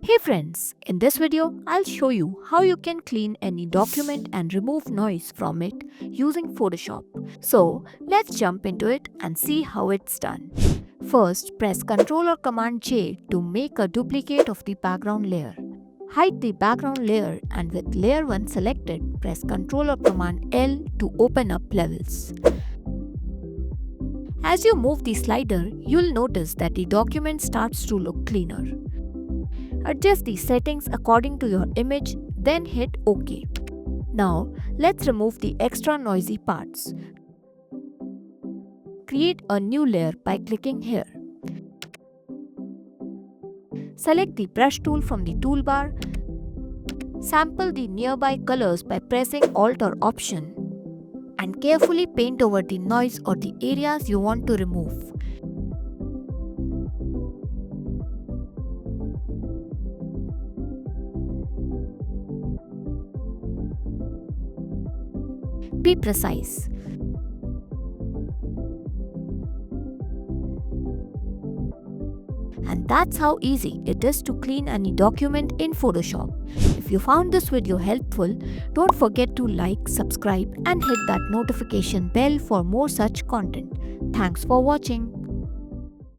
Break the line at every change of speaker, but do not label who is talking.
Hey friends, in this video, I'll show you how you can clean any document and remove noise from it using Photoshop. So, let's jump into it and see how it's done. First, press Ctrl or Command J to make a duplicate of the background layer. Hide the background layer and with layer 1 selected, press Ctrl or Command L to open up levels. As you move the slider, you'll notice that the document starts to look cleaner. Adjust the settings according to your image, then hit OK. Now, let's remove the extra noisy parts. Create a new layer by clicking here. Select the brush tool from the toolbar. Sample the nearby colors by pressing Alt or Option. And carefully paint over the noise or the areas you want to remove. Be precise. And that's how easy it is to clean any document in Photoshop. If you found this video helpful, don't forget to like, subscribe and hit that notification bell for more such content. Thanks for watching.